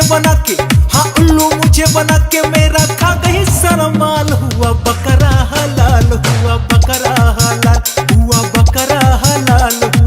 बना के, हाँ उल्लू मुझे बना के, मेरा खा गई सारा माल। हुआ बकरा हलाल, हुआ बकरा हलाल, हुआ बकरा हलाल।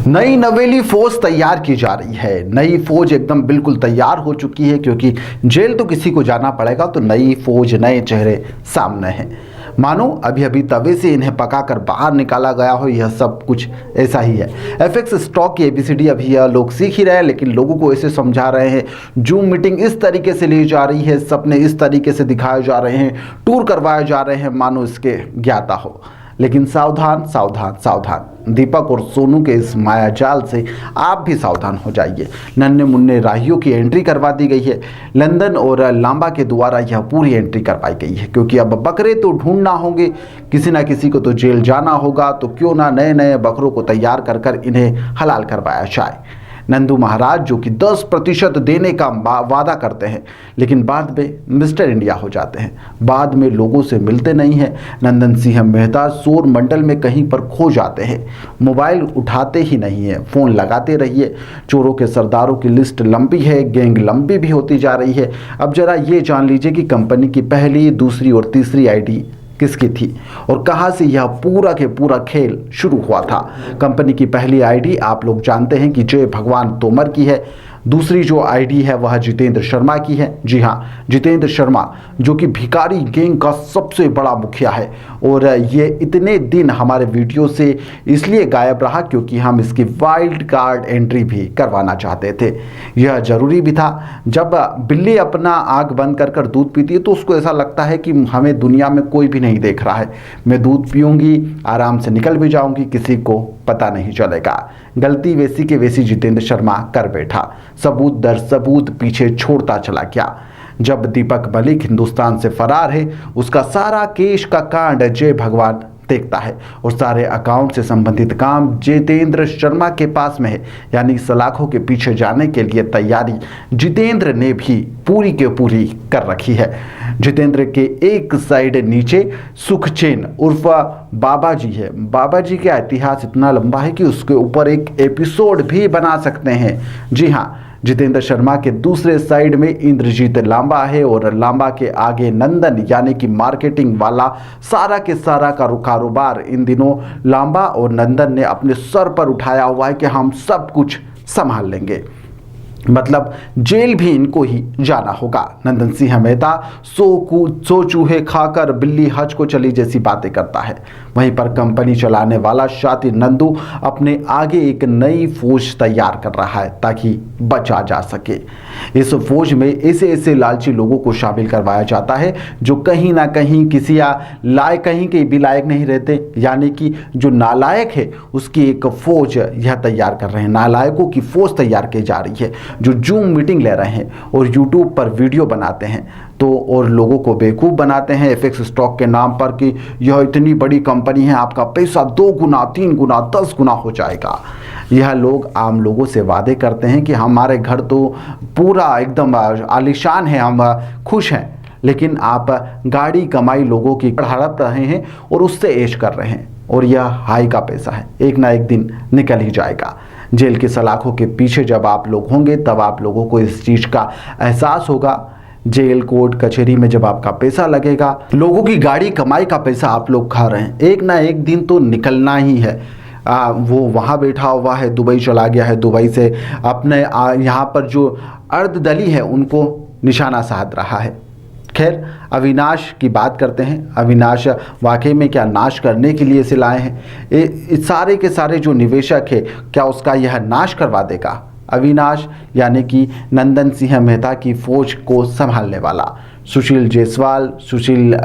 नई नवेली फौज तैयार की जा रही है। नई फौज एकदम बिल्कुल तैयार हो चुकी है, क्योंकि जेल तो किसी को जाना पड़ेगा, तो नई फौज, नए चेहरे सामने हैं। मानो अभी अभी तवे से इन्हें पकाकर बाहर निकाला गया हो, यह सब कुछ ऐसा ही है। एफएक्स स्टॉक की एबीसीडी अभी यह लोग सीख ही रहे हैं, लेकिन लोगों को ऐसे समझा रहे हैं। जूम मीटिंग इस तरीके से ली जा रही है, सपने इस तरीके से दिखाए जा रहे हैं, टूर करवाए जा रहे हैं, मानो इसके ज्ञाता हो। लेकिन सावधान सावधान सावधान, दीपक और सोनू के इस मायाजाल से आप भी सावधान हो जाइए। नन्हे मुन्ने राहियों की एंट्री करवा दी गई है। लंदन और लांबा के द्वारा यह पूरी एंट्री करवाई गई है, क्योंकि अब बकरे तो ढूंढना होंगे, किसी ना किसी को तो जेल जाना होगा, तो क्यों ना नए नए बकरों को तैयार कर कर इन्हें हलाल करवाया जाए। नंदू महाराज जो कि 10% देने का वादा करते हैं, लेकिन बाद में मिस्टर इंडिया हो जाते हैं, बाद में लोगों से मिलते नहीं हैं। नंदन सिंह मेहता शोर मंडल में कहीं पर खो जाते हैं, मोबाइल उठाते ही नहीं है। फ़ोन लगाते रहिए। चोरों के सरदारों की लिस्ट लंबी है, गैंग लंबी भी होती जा रही है। अब जरा ये जान लीजिए कि कंपनी की पहली, दूसरी और तीसरी आईडी किसकी थी और कहां से यह पूरा के पूरा खेल शुरू हुआ था। कंपनी की पहली आईडी आप लोग जानते हैं कि जय भगवान तोमर की है। दूसरी जो आईडी है वह जितेंद्र शर्मा की है। जी हाँ, जितेंद्र शर्मा जो कि भिखारी गैंग का सबसे बड़ा मुखिया है, और ये इतने दिन हमारे वीडियो से इसलिए गायब रहा क्योंकि हम इसकी वाइल्ड कार्ड एंट्री भी करवाना चाहते थे। यह जरूरी भी था। जब बिल्ली अपना आँख बंद कर कर दूध पीती है तो उसको ऐसा लगता है कि हमें दुनिया में कोई भी नहीं देख रहा है, मैं दूध पीऊँगी, आराम से निकल भी जाऊँगी, किसी को पता नहीं चलेगा। गलती वैसी के वैसी जितेंद्र शर्मा कर बैठा, सबूत दर सबूत पीछे छोड़ता चला गया। जब दीपक मलिक हिंदुस्तान से फरार है, उसका सारा केस का कांड जय भगवान देखता है और सारे अकाउंट से संबंधित काम जितेंद्र शर्मा के पास में है। यानी सलाखों के पीछे जाने के लिए तैयारी जितेंद्र ने भी पूरी के पूरी कर रखी है। जितेंद्र के एक साइड नीचे सुखचैन उर्फ बाबा जी है। बाबा जी का इतिहास इतना लंबा है कि उसके ऊपर एक एपिसोड भी बना सकते हैं। जी हाँ, जितेंद्र शर्मा के दूसरे साइड में इंद्रजीत लांबा है, और लांबा के आगे नंदन यानी कि मार्केटिंग वाला सारा के सारा का कारोबार इन दिनों लांबा और नंदन ने अपने सर पर उठाया हुआ है कि हम सब कुछ संभाल लेंगे। मतलब जेल भी इनको ही जाना होगा। नंदन सिंह मेहता सो चूहे खाकर बिल्ली हज को चली जैसी बातें करता है। वहीं पर कंपनी चलाने वाला शातिर नंदू अपने आगे एक नई फौज तैयार कर रहा है ताकि बचा जा सके। इस फौज में ऐसे ऐसे लालची लोगों को शामिल करवाया जाता है जो कहीं ना कहीं किसी लायक कहीं के भी लायक नहीं रहते। यानी कि जो नालायक है उसकी एक फौज यह तैयार कर रहे हैं, नालायकों की फौज तैयार की जा रही है, जो जूम मीटिंग ले रहे हैं और यूट्यूब पर वीडियो बनाते हैं तो और लोगों को बेवकूफ़ बनाते हैं एफएक्स स्टॉक के नाम पर कि यह इतनी बड़ी कंपनी है, आपका पैसा 2 गुना 3 गुना 10 गुना हो जाएगा। यह लोग आम लोगों से वादे करते हैं कि हमारे घर तो पूरा एकदम आलीशान है, हम खुश हैं, लेकिन आप गाड़ी कमाई लोगों की हड़प रहे हैं और उससे ऐश कर रहे हैं, और यह हाई का पैसा है, एक ना एक दिन निकल ही जाएगा। जेल की सलाखों के पीछे जब आप लोग होंगे तब आप लोगों को इस चीज़ का एहसास होगा। जेल कोर्ट कचहरी में जब आपका पैसा लगेगा, लोगों की गाड़ी कमाई का पैसा आप लोग खा रहे हैं, एक ना एक दिन तो निकलना ही है। वो वहाँ बैठा हुआ है, दुबई चला गया है, दुबई से अपने यहाँ पर जो अर्धदली है उनको निशाना साध रहा है। खैर, अविनाश की बात करते हैं। अविनाश वाकई में क्या नाश करने के लिए सिलाए हैं? सारे के सारे जो निवेशक है क्या उसका यह नाश करवा देगा? अविनाश यानी कि नंदन सिंह मेहता की फौज को संभालने वाला सुशील जायसवाल,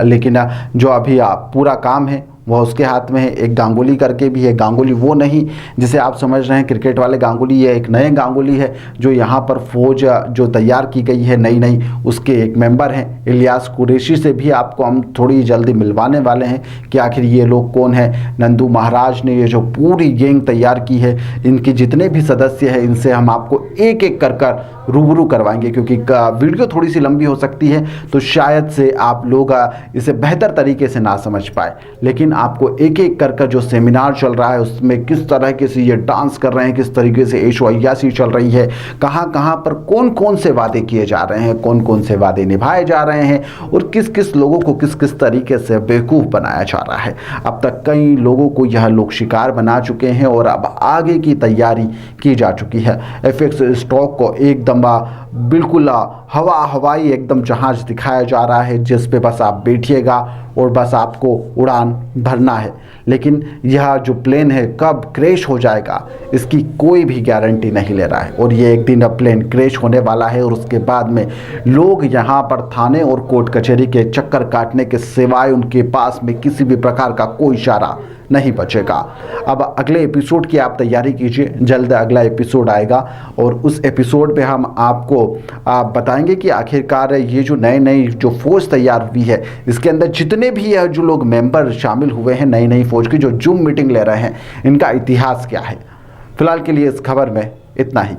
लेकिन जो अभी पूरा काम है वह उसके हाथ में है। एक गांगुली करके भी है, गांगुली वो नहीं जिसे आप समझ रहे हैं क्रिकेट वाले गांगुली, ये एक नए गांगुली है जो यहाँ पर फौज जो तैयार की गई है नई उसके एक मेंबर हैं। इलियास कुरैशी से भी आपको हम थोड़ी जल्दी मिलवाने वाले हैं कि आखिर ये लोग कौन है। नंदू महाराज ने ये जो पूरी गैंग तैयार की है, इनके जितने भी सदस्य हैं इनसे हम आपको एक एक कर रूबरू करवाएंगे, क्योंकि वीडियो थोड़ी सी लंबी हो सकती है तो शायद से आप लोग इसे बेहतर तरीके से ना समझ पाए। लेकिन आपको एक एक कर जो सेमिनार चल रहा है उसमें किस तरह से ये डांस कर रहे हैं, किस तरीके से ऐशो-अय्याशी चल रही है, कहाँ कहाँ पर कौन कौन से वादे किए जा रहे हैं, कौन कौन से वादे निभाए जा रहे हैं और किस किस लोगों को किस किस तरीके से बेवकूफ़ बनाया जा रहा है। अब तक कई लोगों को यह लोग शिकार बना चुके हैं और अब आगे की तैयारी की जा चुकी है। एफएक्स स्टॉक को एकदम बिल्कुल हवाई एकदम जहाज दिखाया जा रहा है जिस पे बस आप बैठिएगा और बस आपको उड़ान भरना है, लेकिन यह जो प्लेन है कब क्रैश हो जाएगा इसकी कोई भी गारंटी नहीं ले रहा है। और ये एक दिन अब प्लेन क्रैश होने वाला है और उसके बाद में लोग यहाँ पर थाने और कोर्ट कचहरी के चक्कर काटने के सिवाय उनके पास में किसी भी प्रकार का कोई इशारा नहीं बचेगा। अब अगले एपिसोड की आप तैयारी कीजिए, जल्द अगला एपिसोड आएगा और उस एपिसोड पे हम आपको बताएंगे कि आखिरकार ये जो नई जो फौज तैयार हुई है इसके अंदर जितने भी है जो लोग मेंबर शामिल हुए हैं नई फौज की जो जूम मीटिंग ले रहे हैं इनका इतिहास क्या है। फिलहाल के लिए इस खबर में इतना ही।